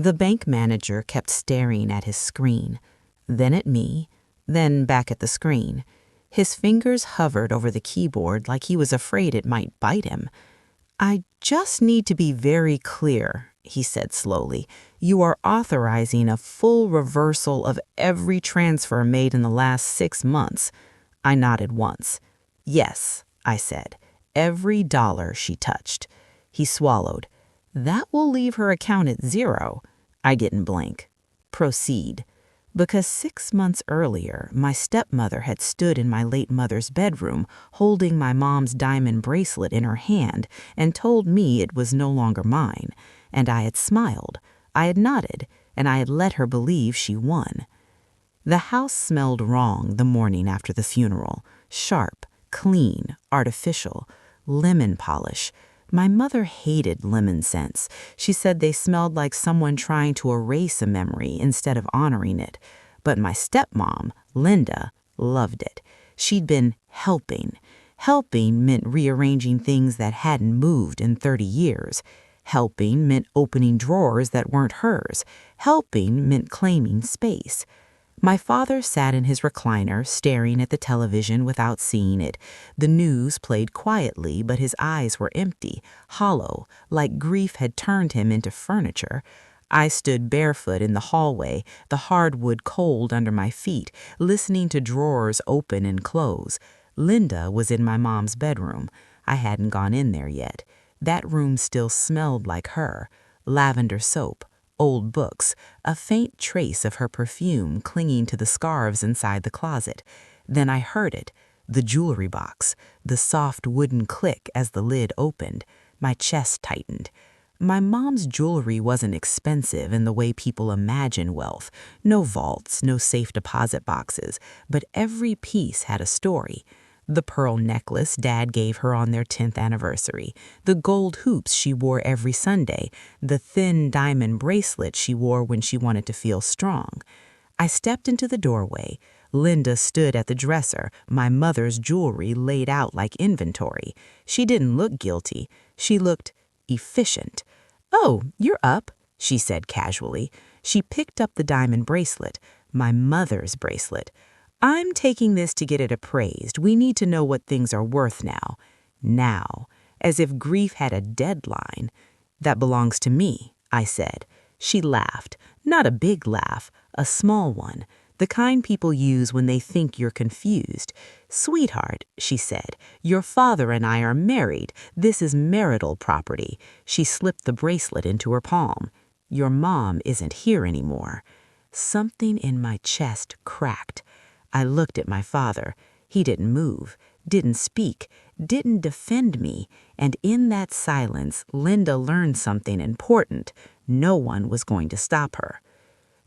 The bank manager kept staring at his screen, then at me, then back at the screen. His fingers hovered over the keyboard like he was afraid it might bite him. "I just need to be very clear," he said slowly. "You are authorizing a full reversal of every transfer made in the last 6 months." I nodded once. "Yes," I said. "Every dollar she touched." He swallowed. "That will leave her account at 0. I didn't blink. "Proceed." Because 6 months earlier, my stepmother had stood in my late mother's bedroom holding my mom's diamond bracelet in her hand and told me it was no longer mine. And I had smiled, I had nodded, and I had let her believe she won. The house smelled wrong the morning after the funeral. Sharp, clean, artificial, lemon polish. My mother hated lemon scents. She said they smelled like someone trying to erase a memory instead of honoring it. But my stepmom, Linda, loved it. She'd been helping. Helping meant rearranging things that hadn't moved in 30 years. Helping meant opening drawers that weren't hers. Helping meant claiming space. My father sat in his recliner, staring at the television without seeing it. The news played quietly, but his eyes were empty, hollow, like grief had turned him into furniture. I stood barefoot in the hallway, the hardwood cold under my feet, listening to drawers open and close. Linda was in my mom's bedroom. I hadn't gone in there yet. That room still smelled like her. Lavender soap. Old books, a faint trace of her perfume clinging to the scarves inside the closet. Then I heard it, the jewelry box, the soft wooden click as the lid opened. My chest tightened. My mom's jewelry wasn't expensive in the way people imagine wealth. No vaults, no safe deposit boxes, but every piece had a story. The pearl necklace Dad gave her on their 10th anniversary, the gold hoops she wore every Sunday, the thin diamond bracelet she wore when she wanted to feel strong. I stepped into the doorway. Linda stood at the dresser, my mother's jewelry laid out like inventory. She didn't look guilty. She looked efficient. "Oh, you're up," she said casually. She picked up the diamond bracelet, my mother's bracelet. "I'm taking this to get it appraised. We need to know what things are worth now." Now, as if grief had a deadline. "That belongs to me," I said. She laughed, not a big laugh, a small one, the kind people use when they think you're confused. "Sweetheart," she said, "your father and I are married. This is marital property." She slipped the bracelet into her palm. "Your mom isn't here anymore." Something in my chest cracked. I looked at my father. He didn't move, didn't speak, didn't defend me, and in that silence, Linda learned something important. No one was going to stop her.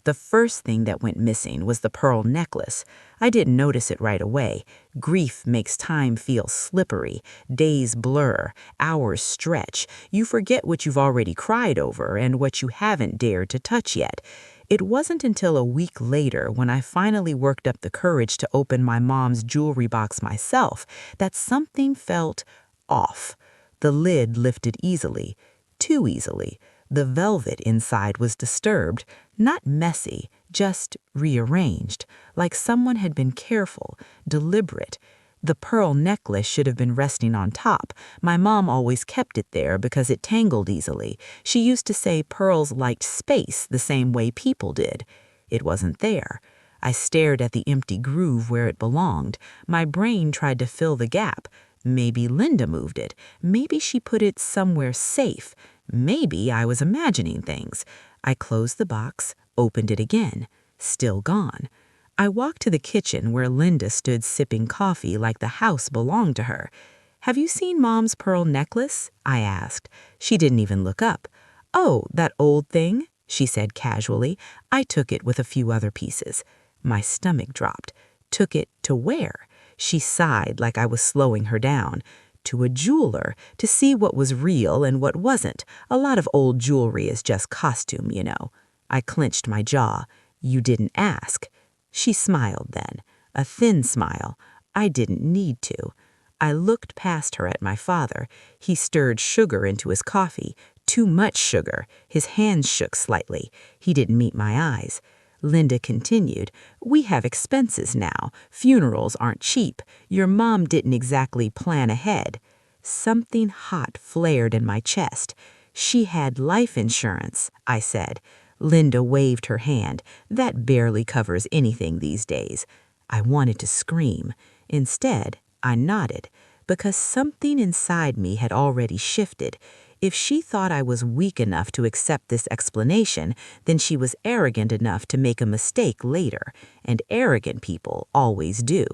The first thing that went missing was the pearl necklace. I didn't notice it right away. Grief makes time feel slippery. Days blur, hours stretch. You forget what you've already cried over and what you haven't dared to touch yet. It wasn't until a week later, when I finally worked up the courage to open my mom's jewelry box myself, that something felt off. The lid lifted easily, too easily. The velvet inside was disturbed, not messy, just rearranged, like someone had been careful, deliberate. The pearl necklace should have been resting on top. My mom always kept it there because it tangled easily. She used to say pearls liked space the same way people did. It wasn't there. I stared at the empty groove where it belonged. My brain tried to fill the gap. Maybe Linda moved it. Maybe she put it somewhere safe. Maybe I was imagining things. I closed the box, opened it again. Still gone. I walked to the kitchen where Linda stood sipping coffee like the house belonged to her. "Have you seen Mom's pearl necklace?" I asked. She didn't even look up. "Oh, that old thing?" she said casually. "I took it with a few other pieces." My stomach dropped. "Took it to where?" She sighed like I was slowing her down. "To a jeweler, to see what was real and what wasn't. A lot of old jewelry is just costume, you know." I clenched my jaw. "You didn't ask." She smiled then, a thin smile. I didn't need to. I looked past her at my father. He stirred sugar into his coffee, Too much sugar. His hands shook slightly. He didn't meet my eyes. Linda continued, "We have expenses now. Funerals aren't cheap. Your mom didn't exactly plan ahead." Something hot flared in my chest. "She had life insurance," I said. Linda waved her hand. "That barely covers anything these days." I wanted to scream. Instead, I nodded, because something inside me had already shifted. If she thought I was weak enough to accept this explanation, then she was arrogant enough to make a mistake later, and arrogant people always do.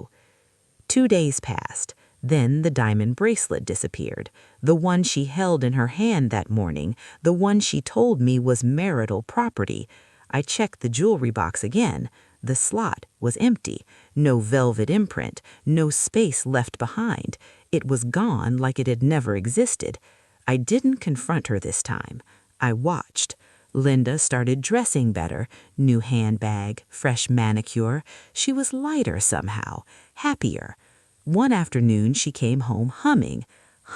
2 days passed. Then the diamond bracelet disappeared, the one she held in her hand that morning, the one she told me was marital property. I checked the jewelry box again. The slot was empty. No velvet imprint, no space left behind. It was gone like it had never existed. I didn't confront her this time. I watched. Linda started dressing better. New handbag, fresh manicure. She was lighter somehow, happier. One afternoon she came home humming.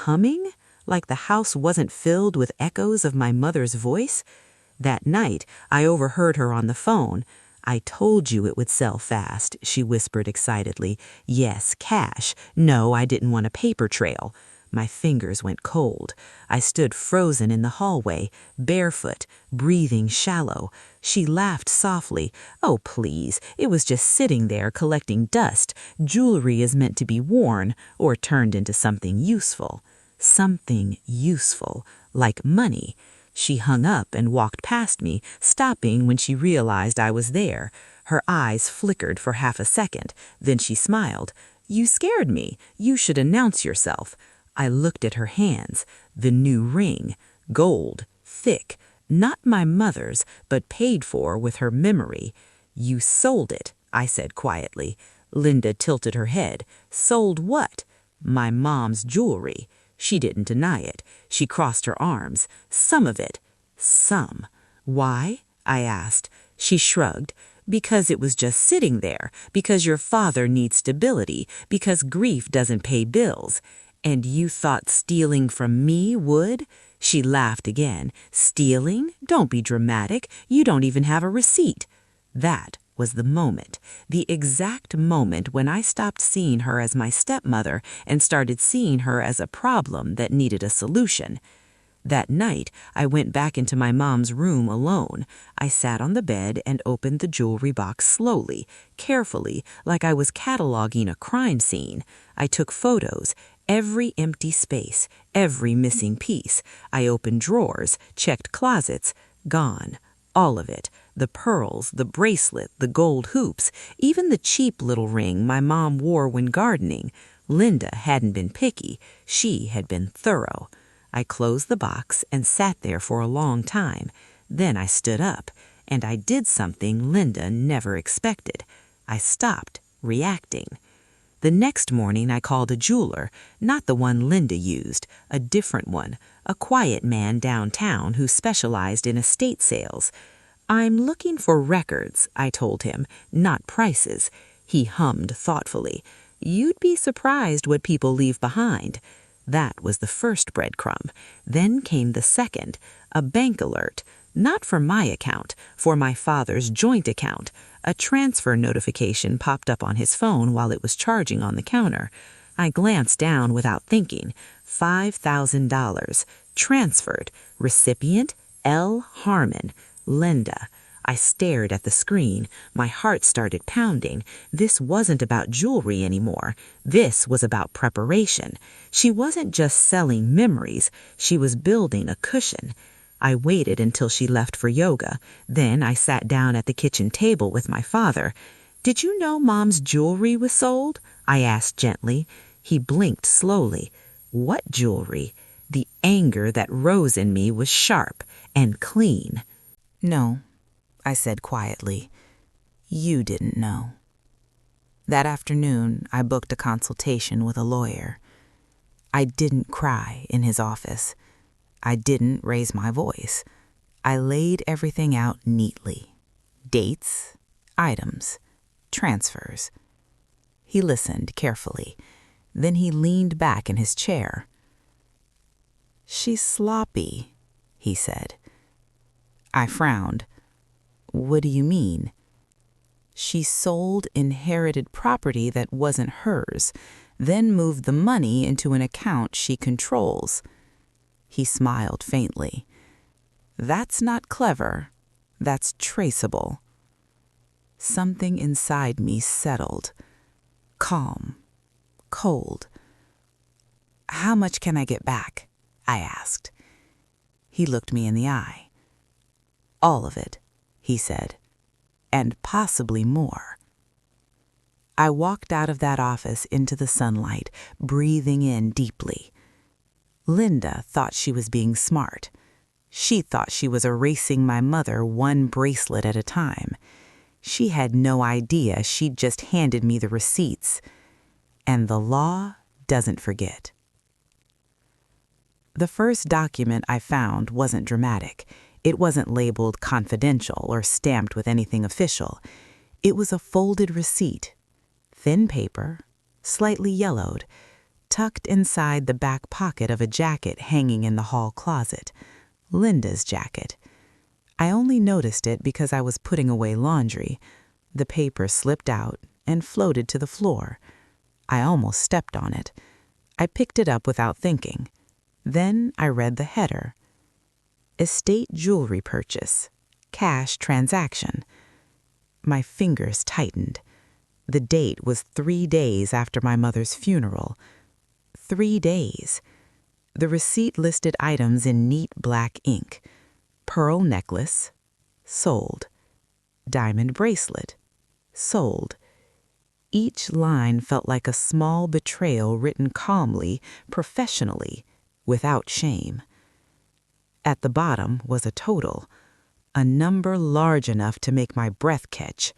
Humming? Like the house wasn't filled with echoes of my mother's voice? That night, I overheard her on the phone. "I told you it would sell fast," she whispered excitedly. "Yes, cash. No, I didn't want a paper trail." My fingers went cold. I stood frozen in the hallway, barefoot, breathing shallow. She laughed softly. "Oh, please, it was just sitting there collecting dust. Jewelry is meant to be worn or turned into something useful." Something useful, like money. She hung up and walked past me, stopping when she realized I was there. Her eyes flickered for half a second. Then she smiled. "You scared me. You should announce yourself." I looked at her hands. The new ring. Gold. Thick. Not my mother's, but paid for with her memory. "You sold it," I said quietly. Linda tilted her head. "Sold what?" "My mom's jewelry." She didn't deny it. She crossed her arms. "Some of it." "Some." "Why?" I asked. She shrugged. "Because it was just sitting there. Because your father needs stability. Because grief doesn't pay bills." "And you thought stealing from me would?" She laughed again. "Stealing? Don't be dramatic. You don't even have a receipt." That was the moment, the exact moment when I stopped seeing her as my stepmother and started seeing her as a problem that needed a solution. That night, I went back into my mom's room alone. I sat on the bed and opened the jewelry box slowly, carefully, like I was cataloging a crime scene. I took photos. Every empty space, every missing piece. I opened drawers, checked closets. Gone. All of it. The pearls, the bracelet, the gold hoops, even the cheap little ring my mom wore when gardening. Linda hadn't been picky. She had been thorough. I closed the box and sat there for a long time. Then I stood up, and I did something Linda never expected. I stopped reacting. The next morning I called a jeweler, not the one Linda used, a different one, a quiet man downtown who specialized in estate sales. "I'm looking for records," I told him, "not prices." He hummed thoughtfully. "You'd be surprised what people leave behind." That was the first breadcrumb. Then came the second, a bank alert. Not for my account, for my father's joint account. A transfer notification popped up on his phone while it was charging on the counter. I glanced down without thinking. $5,000. Transferred. Recipient, L. Harmon. Linda. I stared at the screen. My heart started pounding. This wasn't about jewelry anymore. This was about preparation. She wasn't just selling memories. She was building a cushion. I waited until she left for yoga. Then I sat down at the kitchen table with my father. "Did you know Mom's jewelry was sold?" I asked gently. He blinked slowly. "What jewelry?" The anger that rose in me was sharp and clean. "No," I said quietly. "You didn't know." That afternoon, I booked a consultation with a lawyer. I didn't cry in his office. I didn't raise my voice. I laid everything out neatly. Dates, items, transfers. He listened carefully. Then he leaned back in his chair. "She's sloppy," he said. I frowned. What do you mean? She sold inherited property that wasn't hers, then moved the money into an account she controls. He smiled faintly. That's not clever. That's traceable. Something inside me settled. Calm. Cold. How much can I get back? I asked. He looked me in the eye. All of it, he said, and possibly more. I walked out of that office into the sunlight, breathing in deeply. Linda thought she was being smart. She thought she was erasing my mother one bracelet at a time. She had no idea she'd just handed me the receipts. And the law doesn't forget. The first document I found wasn't dramatic. It wasn't labeled confidential or stamped with anything official. It was a folded receipt, thin paper, slightly yellowed, tucked inside the back pocket of a jacket hanging in the hall closet. Linda's jacket. I only noticed it because I was putting away laundry. The paper slipped out and floated to the floor. I almost stepped on it. I picked it up without thinking. Then I read the header. Estate jewelry purchase. Cash transaction. My fingers tightened. The date was 3 days after my mother's funeral. 3 days. The receipt listed items in neat black ink. Pearl necklace, sold. Diamond bracelet, sold. Each line felt like a small betrayal written calmly, professionally, without shame. At the bottom was a total, a number large enough to make my breath catch.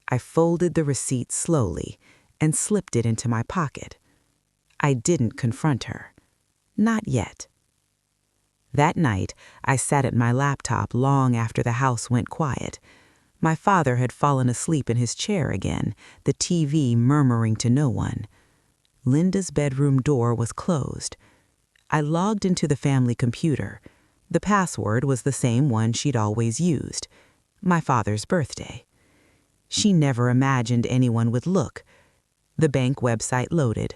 I folded the receipt slowly and slipped it into my pocket. I didn't confront her. Not yet. That night, I sat at my laptop long after the house went quiet. My father had fallen asleep in his chair again, the TV murmuring to no one. Linda's bedroom door was closed. I logged into the family computer. The password was the same one she'd always used, my father's birthday. She never imagined anyone would look. The bank website loaded.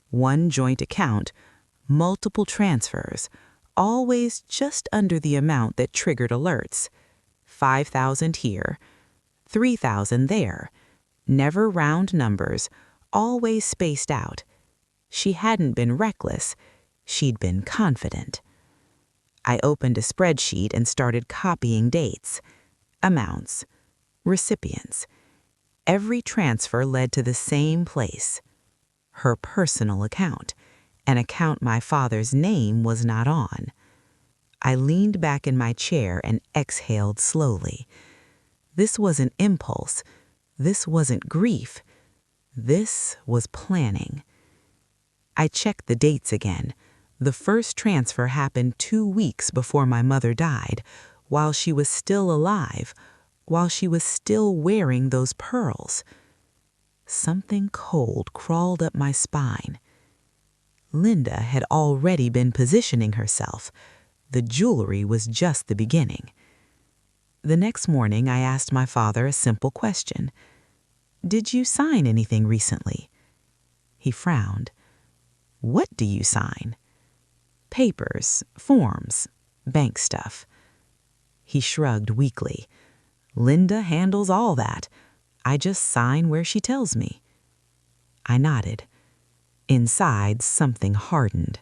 One joint account, multiple transfers, always just under the amount that triggered alerts. 5,000 here, 3,000 there. Never round numbers, always spaced out. She hadn't been reckless. She'd been confident. I opened a spreadsheet and started copying dates, amounts, recipients. Every transfer led to the same place, her personal account, an account my father's name was not on. I leaned back in my chair and exhaled slowly. This wasn't impulse. This wasn't grief. This was planning. I checked the dates again. The first transfer happened 2 weeks before my mother died, while she was still alive, while she was still wearing those pearls. Something cold crawled up my spine. Linda had already been positioning herself. The jewelry was just the beginning. The next morning, I asked my father a simple question. Did you sign anything recently? He frowned. What do you sign? Papers, forms, bank stuff. He shrugged weakly. Linda handles all that. I just sign where she tells me. I nodded. Inside, something hardened.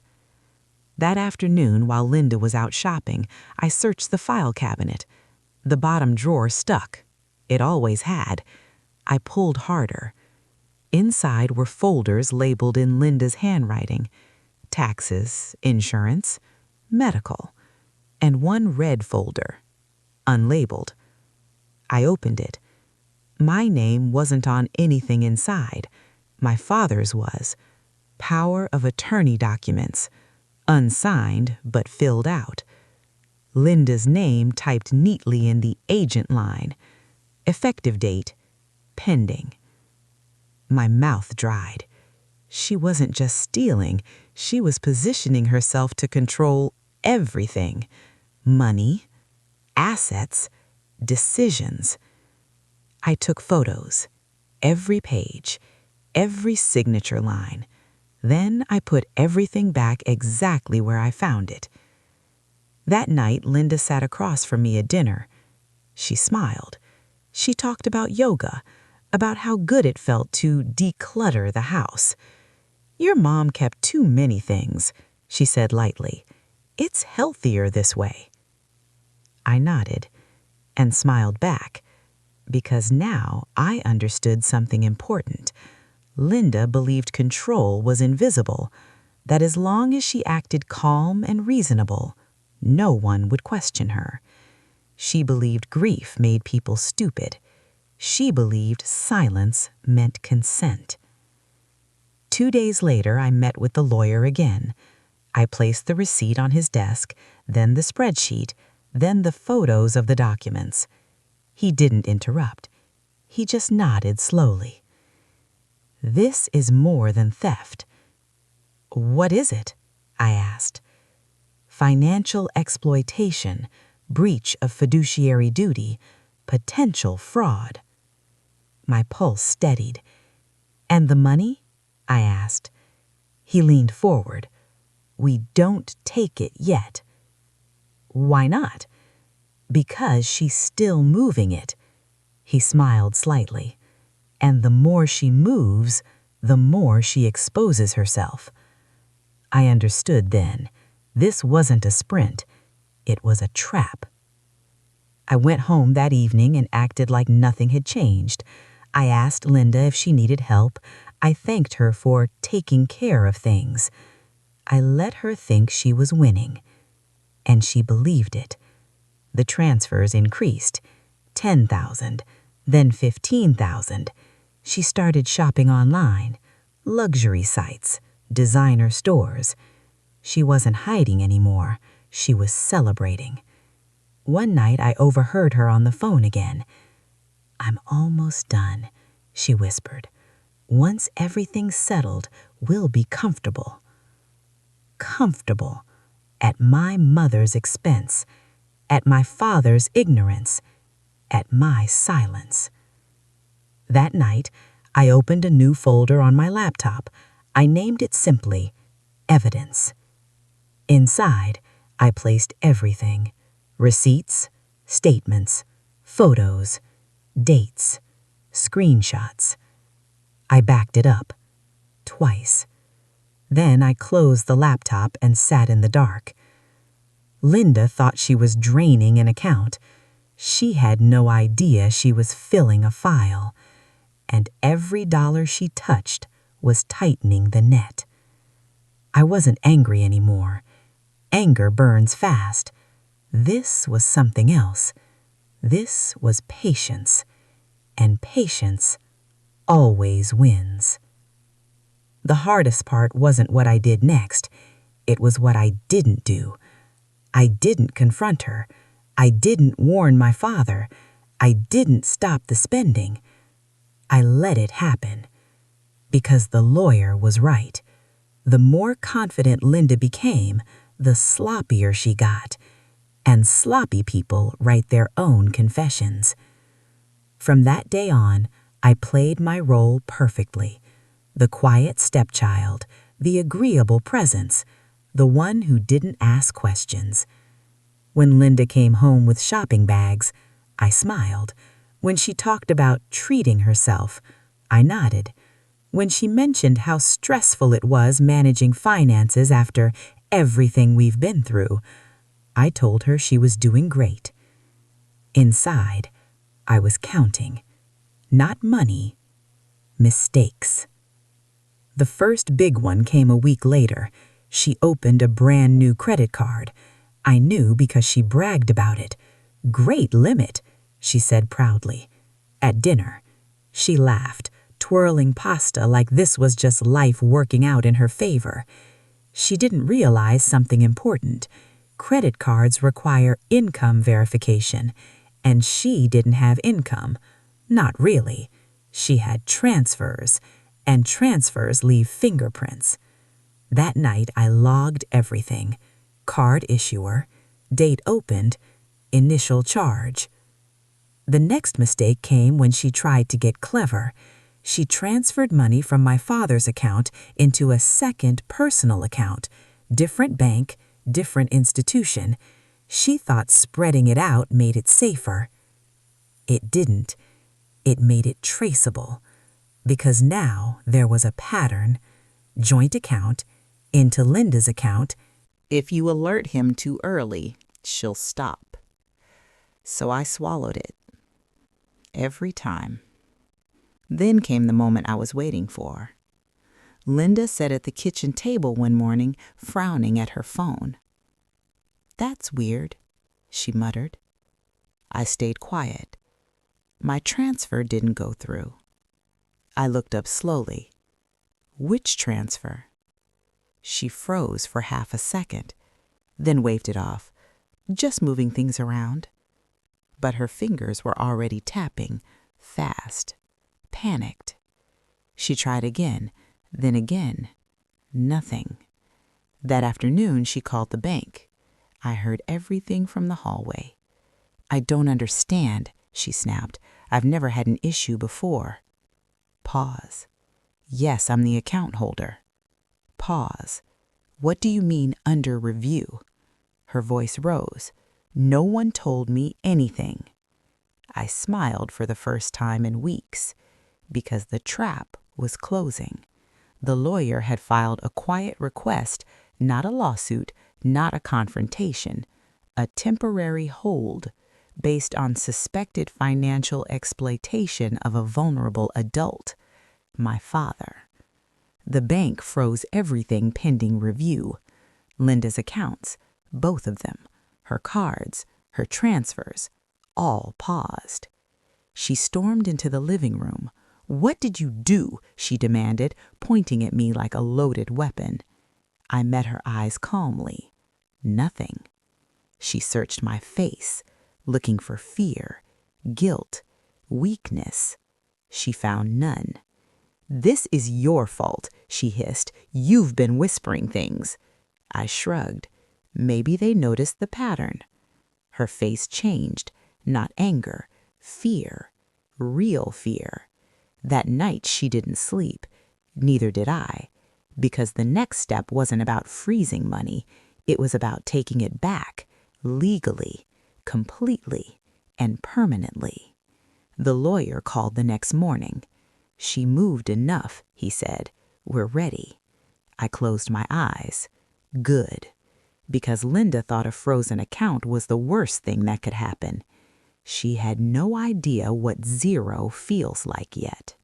That afternoon, while Linda was out shopping, I searched the file cabinet. The bottom drawer stuck. It always had. I pulled harder. Inside were folders labeled in Linda's handwriting. Taxes, insurance, medical, and one red folder, unlabeled. I opened it. My name wasn't on anything inside. My father's was. Power of attorney documents, unsigned but filled out. Linda's name typed neatly in the agent line. Effective date, pending. My mouth dried. She wasn't just stealing, she was positioning herself to control everything. money, assets, decisions. I took photos, every page, every signature line. Then I put everything back exactly where I found it. That night, Linda sat across from me at dinner. She smiled. She talked about yoga, about how good it felt to declutter the house. "Your mom kept too many things," she said lightly. "It's healthier this way." I nodded and smiled back, because now I understood something important. Linda believed control was invisible, that as long as she acted calm and reasonable, no one would question her. She believed grief made people stupid. She believed silence meant consent. 2 days later, I met with the lawyer again. I placed the receipt on his desk, then the spreadsheet, then the photos of the documents. He didn't interrupt. He just nodded slowly. "This is more than theft." "What is it?" I asked. "Financial exploitation, breach of fiduciary duty, potential fraud." My pulse steadied. "And the money?" I asked. He leaned forward. "We don't take it yet." "Why not?" "Because she's still moving it." He smiled slightly. "And the more she moves, the more she exposes herself." I understood then. This wasn't a sprint. It was a trap. I went home that evening and acted like nothing had changed. I asked Linda if she needed help. I thanked her for taking care of things. I let her think she was winning. And she believed it. The transfers increased. 10,000, then 15,000. She started shopping online, luxury sites, designer stores. She wasn't hiding anymore. She was celebrating. One night I overheard her on the phone again. "I'm almost done," she whispered. "Once everything's settled, we'll be comfortable." Comfortable. At my mother's expense. At my father's ignorance. At my silence. That night, I opened a new folder on my laptop. I named it simply Evidence. Inside, I placed everything: receipts, statements, photos, dates, screenshots. I backed it up. Twice. Then I closed the laptop and sat in the dark. Linda thought she was draining an account. She had no idea she was filling a file. And every dollar she touched was tightening the net. I wasn't angry anymore. Anger burns fast. This was something else. This was patience. And patience always wins. The hardest part wasn't what I did next. It was what I didn't do. I didn't confront her. I didn't warn my father. I didn't stop the spending. I let it happen. Because the lawyer was right. The more confident Linda became, the sloppier she got. And sloppy people write their own confessions. From that day on, I played my role perfectly. The quiet stepchild, the agreeable presence, the one who didn't ask questions. When Linda came home with shopping bags, I smiled. When she talked about treating herself, I nodded. When she mentioned how stressful it was managing finances after everything we've been through, I told her she was doing great. Inside, I was counting. Not money, mistakes. The first big one came a week later. She opened a brand new credit card. I knew because she bragged about it. "Great limit," she said proudly. At dinner, she laughed, twirling pasta like this was just life working out in her favor. She didn't realize something important. Credit cards require income verification, and she didn't have income. Not really. She had transfers, and transfers leave fingerprints. That night I logged everything: card issuer, Date opened, initial charge. The next mistake came when she tried to get clever. She transferred money from my father's account into a second personal account, different bank, different institution. She thought spreading it out made it safer. It didn't. It made it traceable, because now there was a pattern. Joint account, into Linda's account. If you alert him too early, she'll stop. So I swallowed it. Every time. Then came the moment I was waiting for. Linda sat at the kitchen table one morning, frowning at her phone. "That's weird," she muttered. I stayed quiet. My transfer didn't go through. I looked up slowly. "Which transfer?" She froze for half a second, then waved it off. "Just moving things around." But her fingers were already tapping, fast, panicked. She tried again, then again. Nothing. That afternoon, she called the bank. I heard everything from the hallway. "I don't understand," she snapped. "I've never had an issue before." Pause. "Yes, I'm the account holder." Pause. "What do you mean under review?" Her voice rose. "No one told me anything." I smiled for the first time in weeks, because the trap was closing. The lawyer had filed a quiet request, not a lawsuit, not a confrontation, a temporary hold based on suspected financial exploitation of a vulnerable adult, my father. The bank froze everything pending review. Linda's accounts, both of them, her cards, her transfers, all paused. She stormed into the living room. "What did you do?" she demanded, pointing at me like a loaded weapon. I met her eyes calmly. "Nothing." She searched my face, looking for fear, guilt, weakness. She found none. "This is your fault," she hissed. "You've been whispering things." I shrugged. Maybe they noticed the pattern. Her face changed, not anger, fear, real fear. That night she didn't sleep. Neither did I, because the next step wasn't about freezing money. It was about taking it back, legally, completely, and permanently. The lawyer called the next morning. "She moved enough," he said. "We're ready." I closed my eyes. Good. Because Linda thought a frozen account was the worst thing that could happen. She had no idea what zero feels like yet.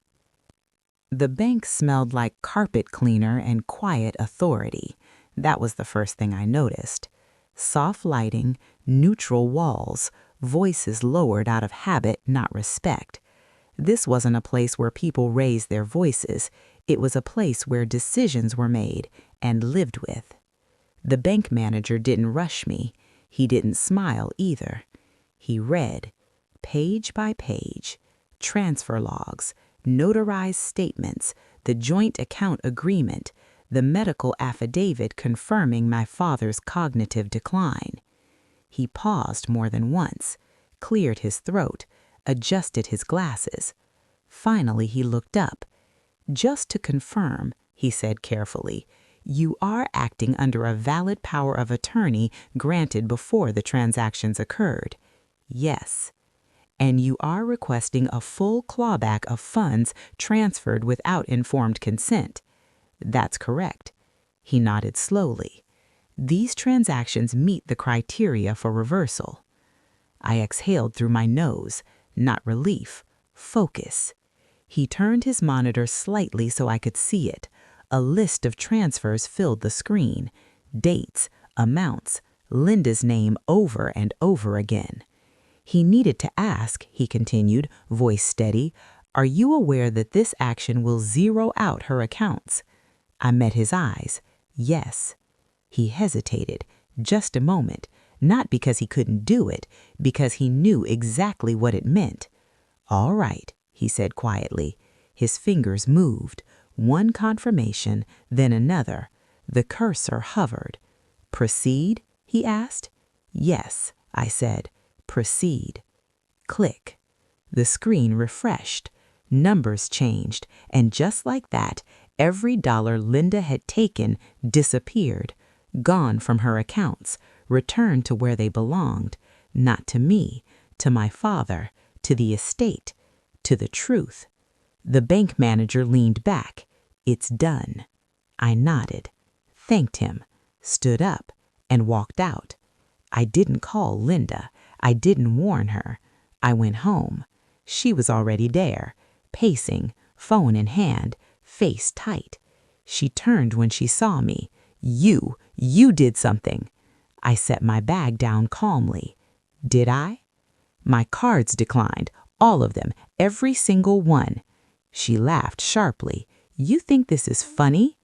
The bank smelled like carpet cleaner and quiet authority. That was the first thing I noticed. Soft lighting, neutral walls, voices lowered out of habit, not respect. This wasn't a place where people raised their voices. It was a place where decisions were made and lived with. The bank manager didn't rush me. He didn't smile either. He read, page by page, transfer logs, notarized statements, the joint account agreement, the medical affidavit confirming my father's cognitive decline. He paused more than once, cleared his throat, adjusted his glasses. Finally, he looked up. "Just to confirm," he said carefully, "you are acting under a valid power of attorney granted before the transactions occurred." "Yes." "And you are requesting a full clawback of funds transferred without informed consent." "That's correct." He nodded slowly. "These transactions meet the criteria for reversal." I exhaled through my nose, not relief, focus. He turned his monitor slightly so I could see it. A list of transfers filled the screen. Dates, amounts, Linda's name over and over again. "He needed to ask," he continued, voice steady, "are you aware that this action will zero out her accounts?" I met his eyes. Yes. He hesitated, just a moment, not because he couldn't do it, because he knew exactly what it meant. "All right," he said quietly. His fingers moved. One confirmation, then another. The cursor hovered. "Proceed?" he asked. "Yes," I said. "Proceed." Click. The screen refreshed. Numbers changed, and just like that, every dollar Linda had taken disappeared, gone from her accounts, returned to where they belonged, not to me, to my father, to the estate, to the truth. The bank manager leaned back. "It's done." I nodded, thanked him, stood up, and walked out. I didn't call Linda. I didn't warn her. I went home. She was already there, pacing, phone in hand, face tight. She turned when she saw me. You did something." I set my bag down calmly. "Did I?" "My cards declined, all of them, every single one." She laughed sharply. "You think this is funny?"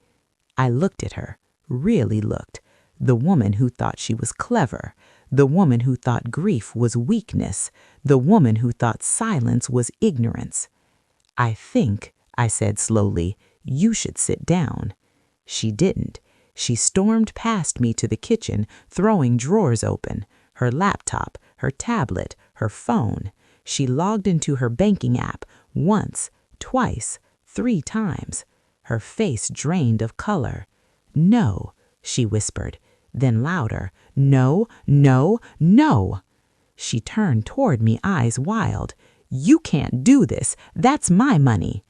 I looked at her, really looked. The woman who thought she was clever, the woman who thought grief was weakness, the woman who thought silence was ignorance. "I think," I said slowly, "you should sit down." She didn't. She stormed past me to the kitchen, throwing drawers open, her laptop, her tablet, her phone. She logged into her banking app once, twice, 3 times. Her face drained of color. "No," she whispered, then louder, "No, no, no." She turned toward me, eyes wild. "You can't do this. That's my money."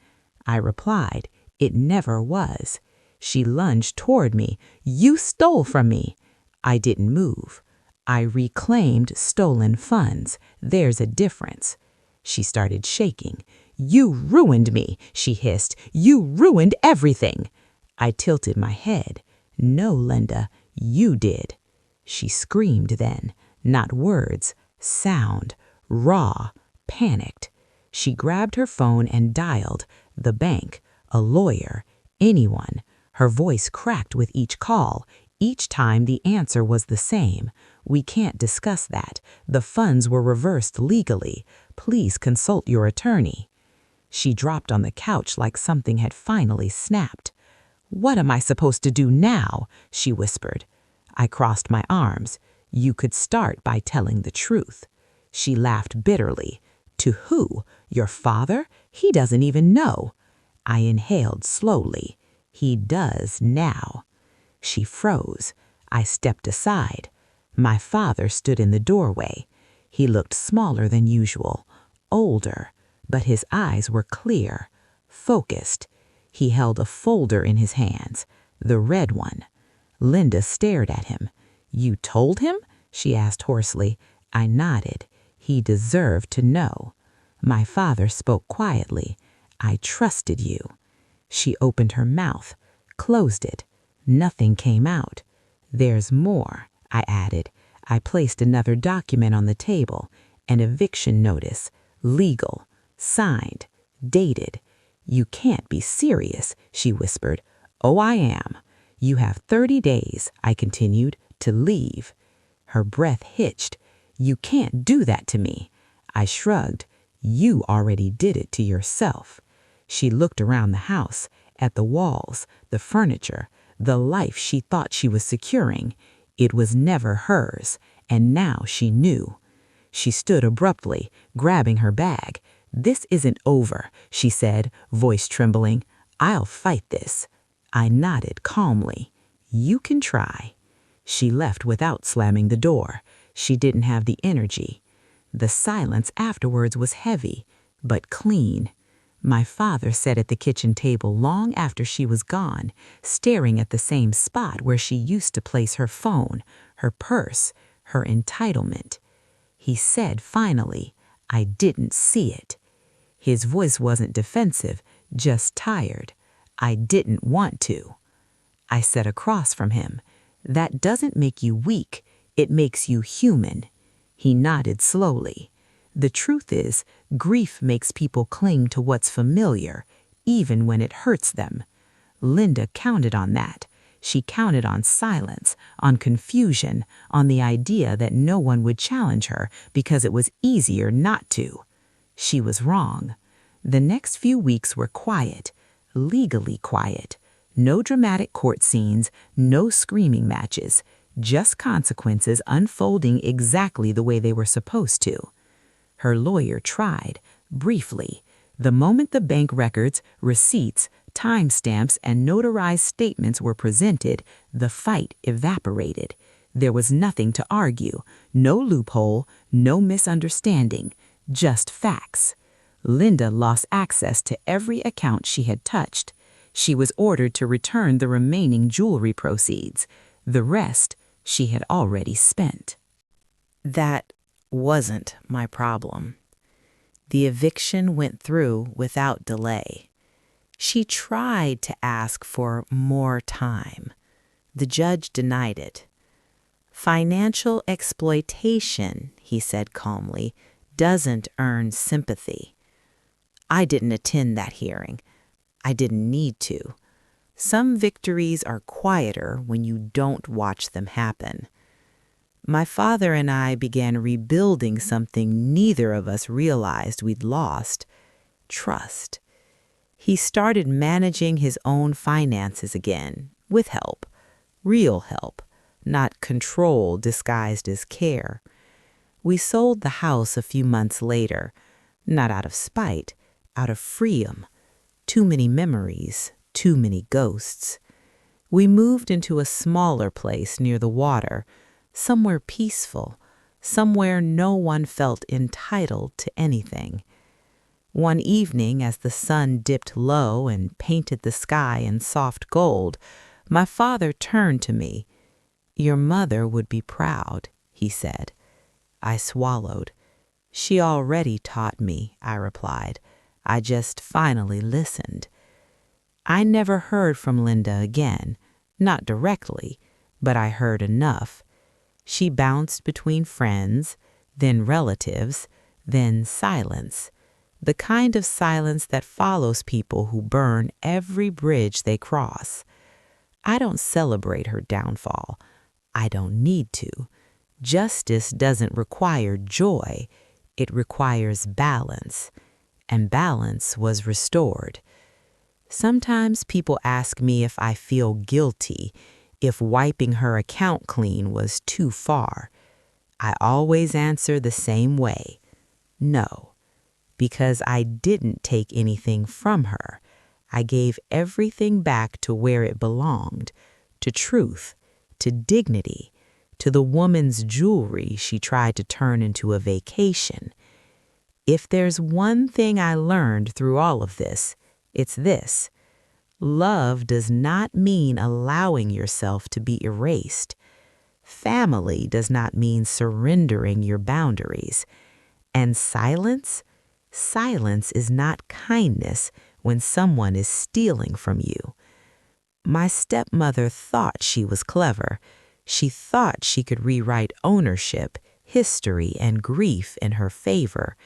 I replied, "It never was." She lunged toward me. "You stole from me." I didn't move. "I reclaimed stolen funds. There's a difference." She started shaking. "You ruined me," she hissed. "You ruined everything." I tilted my head. "No, Linda, you did." She screamed then, not words, sound, raw, panicked. She grabbed her phone and dialed the bank, a lawyer, anyone. Her voice cracked with each call. Each time the answer was the same. "We can't discuss that. The funds were reversed legally. Please consult your attorney." She dropped on the couch like something had finally snapped. "What am I supposed to do now?" she whispered. I crossed my arms. "You could start by telling the truth." She laughed bitterly. "To who? Your father? He doesn't even know." I inhaled slowly. "He does now." She froze. I stepped aside. My father stood in the doorway. He looked smaller than usual, older, but his eyes were clear, focused. He held a folder in his hands, the red one. Linda stared at him. "You told him?" she asked hoarsely. I nodded. He deserved to know. My father spoke quietly. "I trusted you." She opened her mouth, closed it. Nothing came out. "There's more," I added. I placed another document on the table, an eviction notice, legal, signed, dated. "You can't be serious," she whispered. "Oh, I am." "You have 30 days, I continued, "to leave." Her breath hitched. "You can't do that to me." I shrugged. "You already did it to yourself." She looked around the house, at the walls, the furniture, the life she thought she was securing. It was never hers, and now she knew. She stood abruptly, grabbing her bag. "This isn't over," she said, voice trembling. "I'll fight this." I nodded calmly. "You can try." She left without slamming the door. She didn't have the energy. The silence afterwards was heavy, but clean. My father sat at the kitchen table long after she was gone, staring at the same spot where she used to place her phone, her purse, her entitlement. He said finally, "I didn't see it." His voice wasn't defensive, just tired. "I didn't want to." I sat across from him. "That doesn't make you weak, it makes you human." He nodded slowly. "The truth is, grief makes people cling to what's familiar, even when it hurts them." Linda counted on that. She counted on silence, on confusion, on the idea that no one would challenge her because it was easier not to. She was wrong. The next few weeks were quiet, legally quiet. No dramatic court scenes, no screaming matches, just consequences unfolding exactly the way they were supposed to. Her lawyer tried, briefly. The moment the bank records, receipts, timestamps, and notarized statements were presented, the fight evaporated. There was nothing to argue, no loophole, no misunderstanding, just facts. Linda lost access to every account she had touched. She was ordered to return the remaining jewelry proceeds. The rest she had already spent. That wasn't my problem. The eviction went through without delay. She tried to ask for more time. The judge denied it. Financial exploitation, he said calmly, doesn't earn sympathy. I didn't attend that hearing. I didn't need to. Some victories are quieter when you don't watch them happen. My father and I began rebuilding something neither of us realized we'd lost: trust. He started managing his own finances again, with help, real help, not control disguised as care. We sold the house a few months later, not out of spite, out of freedom. Too many memories, too many ghosts. We moved into a smaller place near the water, somewhere peaceful, somewhere no one felt entitled to anything. One evening, as the sun dipped low and painted the sky in soft gold, my father turned to me. "Your mother would be proud," he said. I swallowed. "She already taught me," I replied. "I just finally listened." I never heard from Linda again, not directly, but I heard enough. She bounced between friends, then relatives, then silence. The kind of silence that follows people who burn every bridge they cross. I don't celebrate her downfall. I don't need to. Justice doesn't require joy. It requires balance. And balance was restored. Sometimes people ask me if I feel guilty, if wiping her account clean was too far. I always answer the same way: no, because I didn't take anything from her. I gave everything back to where it belonged, to truth, to dignity, to the woman's jewelry she tried to turn into a vacation. If there's one thing I learned through all of this, it's this: love does not mean allowing yourself to be erased. Family does not mean surrendering your boundaries. And silence is not kindness when someone is stealing from you. My stepmother thought she was clever. She thought she could rewrite ownership, history, and grief in her favor.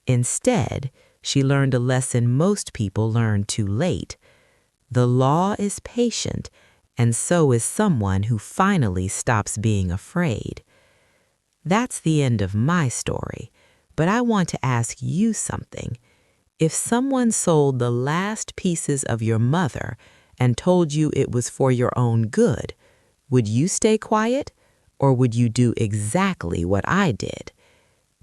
Instead, she learned a lesson most people learn too late. The law is patient, and so is someone who finally stops being afraid. That's the end of my story, but I want to ask you something. If someone sold the last pieces of your mother and told you it was for your own good, would you stay quiet, or would you do exactly what I did?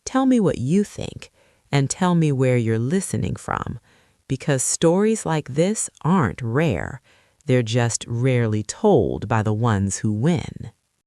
Tell me what you think, and tell me where you're listening from, because stories like this aren't rare. They're just rarely told by the ones who win.